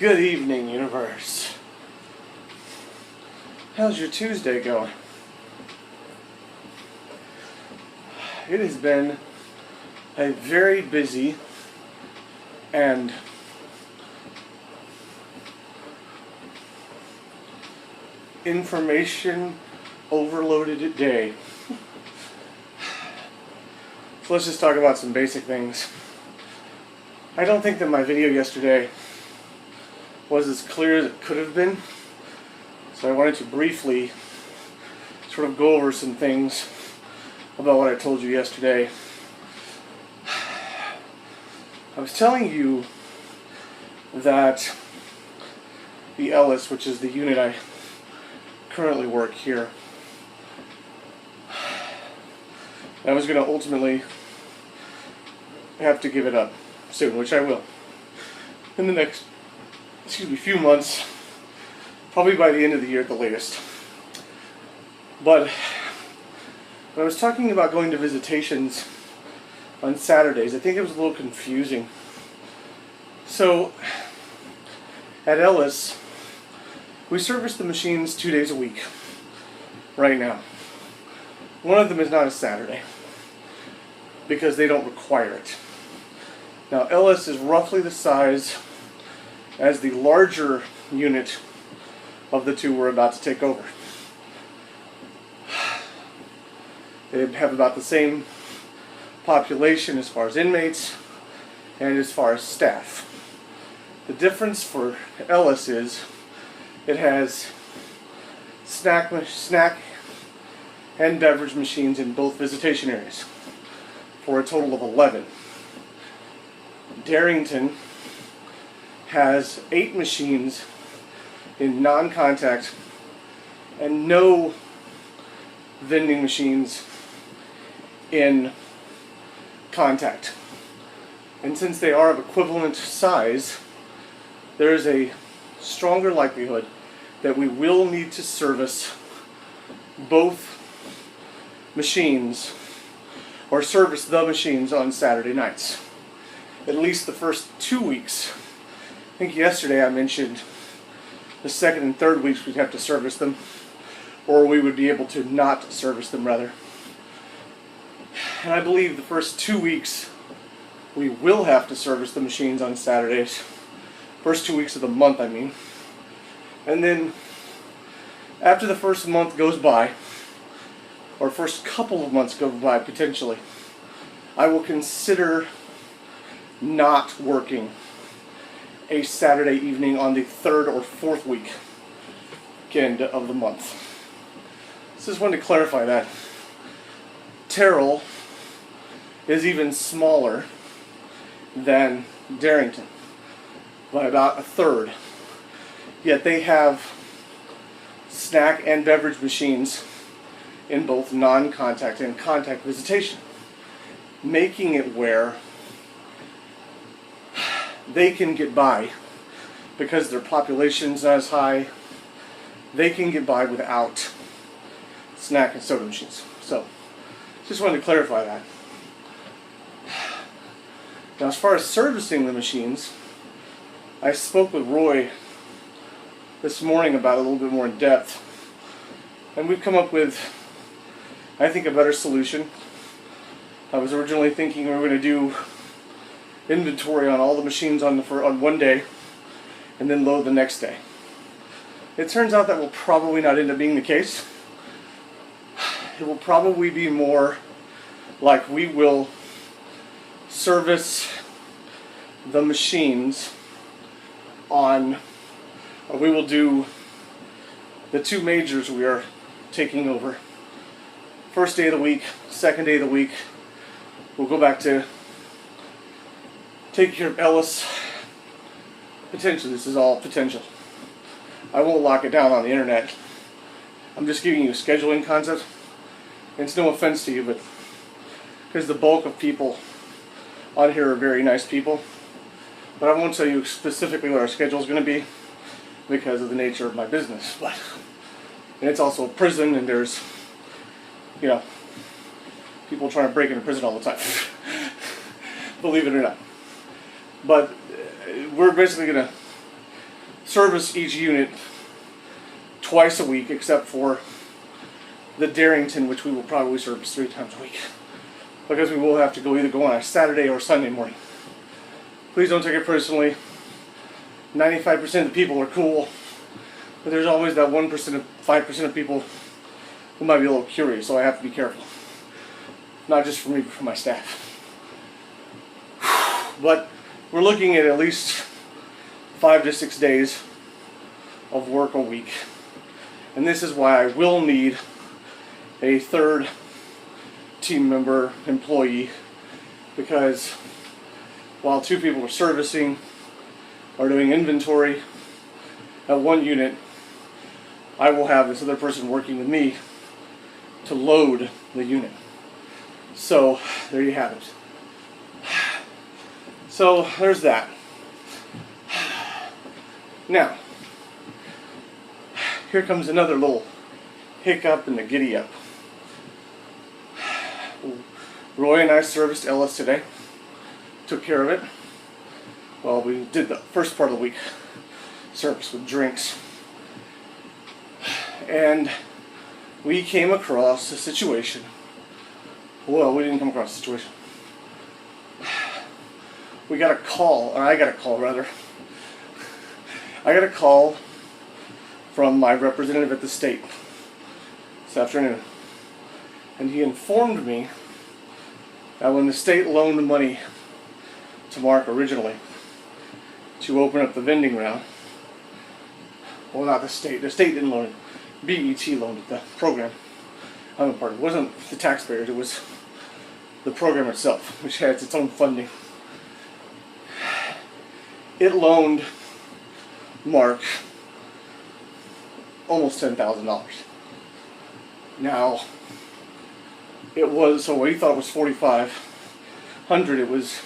Good evening, universe. How's your Tuesday going? It has been a very busy and information overloaded day. So let's just talk about some basic things. I don't think that my video yesterday was as clear as it could have been, so I wanted to briefly sort of go over some things about what I told you yesterday. I was telling you that the Ellis, which is the unit I currently work here, I was going to ultimately have to give it up soon, which I will. In the next, few months, probably by the end of the year at the latest. But when I was talking about going to visitations on Saturdays, I think it was a little confusing. So, at Ellis, we service the machines 2 days a week, right now. One of them is not a Saturday, because they don't require it. Now, Ellis is roughly the size as the larger unit of the two we're about to take over. They have about the same population as far as inmates and as far as staff. The difference for Ellis is it has snack and beverage machines in both visitation areas for a total of 11. Darrington has 8 machines in non-contact and no vending machines in contact. And since they are of equivalent size, there is a stronger likelihood that we will need to service both machines or service the machines on Saturday nights. At least the first 2 weeks. I think yesterday I mentioned the second and third weeks we'd have to service them, or we would be able to not service them rather. And I believe the first 2 weeks we will have to service the machines on Saturdays. First 2 weeks of the month, I mean. And then after the first month goes by, or first couple of months go by potentially, I will consider not working a Saturday evening on the third or fourth weekend of the month. So just wanted to clarify that. Terrell is even smaller than Darrington by about a third. Yet they have snack and beverage machines in both non-contact and contact visitation, making it where they can get by, because their population's not as high, they can get by without snack and soda machines. So, just wanted to clarify that. Now, as far as servicing the machines, I spoke with Roy this morning about it a little bit more in depth, and we've come up with, I think, a better solution. I was originally thinking we were going to do inventory on all the machines on one day and then load the next day. It turns out that will probably not end up being the case. It will probably be more like we will service the machines on, or we will do the 2 majors we are taking over. First day of the week, second day of the week, we'll go back to take care of Ellis. Potentially, this is all potential. I won't lock it down on the internet. I'm just giving you a scheduling concept. And it's no offense to you, but because the bulk of people on here are very nice people. But I won't tell you specifically what our schedule is going to be because of the nature of my business. And it's also a prison, and there's, people trying to break into prison all the time. Believe it or not. But we're basically going to service each unit twice a week, except for the Darrington, which we will probably service 3 times a week, because we will have to either go on a Saturday or Sunday morning. Please don't take it personally. 95% of the people are cool, but there's always that 1% 5% of people who might be a little curious, so I have to be careful. Not just for me, but for my staff. But we're looking at least 5 to 6 days of work a week. And this is why I will need a third team member employee, because while 2 people are servicing or doing inventory at one unit, I will have this other person working with me to load the unit. So there you have it. So there's that. Now, here comes another little hiccup in the giddy up. Roy and I serviced Ellis today. Took care of it. Well, we did the first part of the week service with drinks. And we came across a situation. Well, we didn't come across a situation. We got a call, or I got a call rather. I got a call from my representative at the state this afternoon. And he informed me that when the state loaned money to Mark originally to open up the vending round, well, not the state didn't loan it, BET loaned it, the program. I'm a part of it. It wasn't the taxpayers, it was the program itself, which has its own funding. It loaned Mark almost $10,000. Now, it was, so he thought it was $4,500, it was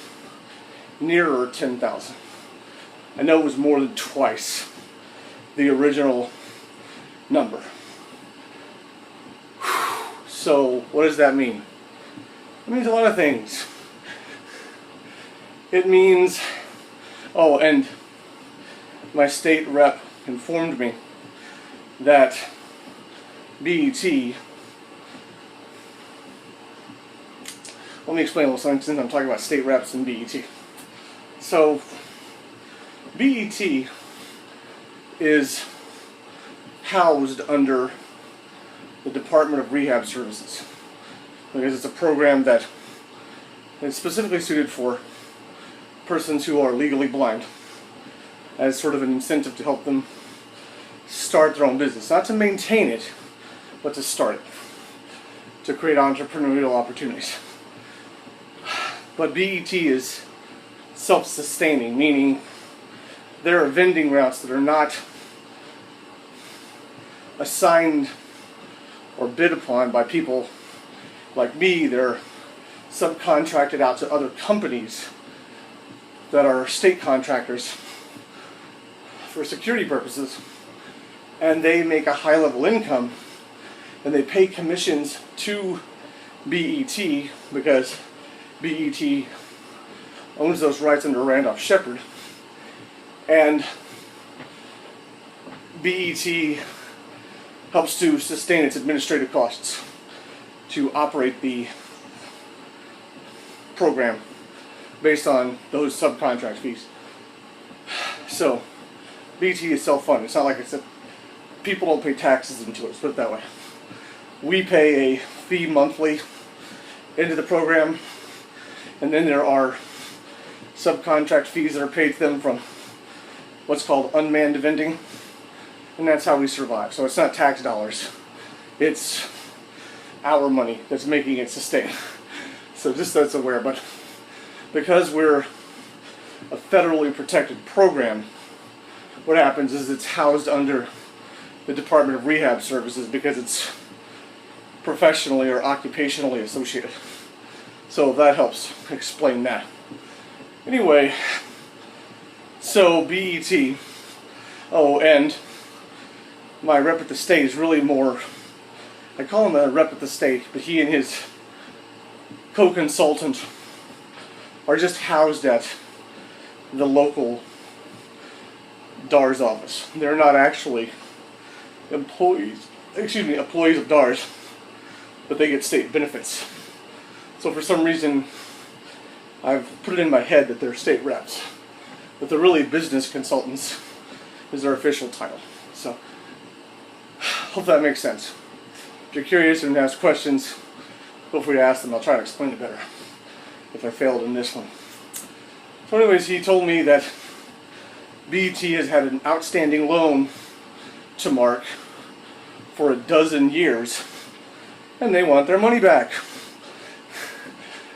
nearer $10,000. I know it was more than twice the original number. So, what does that mean? It means a lot of things. It means, oh, and my state rep informed me that BET, let me explain a little something since I'm talking about state reps and BET. So, BET is housed under the Department of Rehab Services, because it's a program that is specifically suited for persons who are legally blind, as sort of an incentive to help them start their own business. Not to maintain it, but to start it, to create entrepreneurial opportunities. But BET is self-sustaining, meaning there are vending routes that are not assigned or bid upon by people like me. They're subcontracted out to other companies that are state contractors for security purposes, and they make a high level income, and they pay commissions to BET because BET owns those rights under Randolph Shepherd, and BET helps to sustain its administrative costs to operate the program based on those subcontract fees. So, BET is self-funded. It's not like it's people don't pay taxes into it, let's put it that way. We pay a fee monthly into the program, and then there are subcontract fees that are paid to them from what's called unmanned vending, and that's how we survive. So it's not tax dollars, it's our money that's making it sustain. So just so it's aware, but because we're a federally protected program, what happens is it's housed under the Department of Rehab Services because it's professionally or occupationally associated. So that helps explain that. Anyway, so BET, oh, and my rep at the state is really more, I call him a rep at the state, but he and his co-consultant are just housed at the local DAR's office. They're not actually employees of DAR's, but they get state benefits. So for some reason, I've put it in my head that they're state reps, but they're really business consultants is their official title. So, hope that makes sense. If you're curious and ask questions, feel free to ask them. I'll try to explain it better if I failed in this one. So anyways, he told me that BET has had an outstanding loan to Mark for a dozen years, and they want their money back.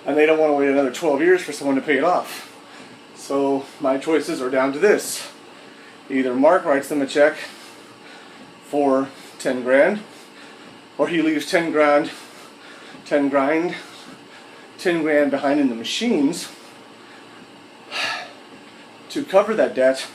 And they don't want to wait another 12 years for someone to pay it off. So my choices are down to this. Either Mark writes them a check for 10 grand, or he leaves 10 grand behind in the machines to cover that debt,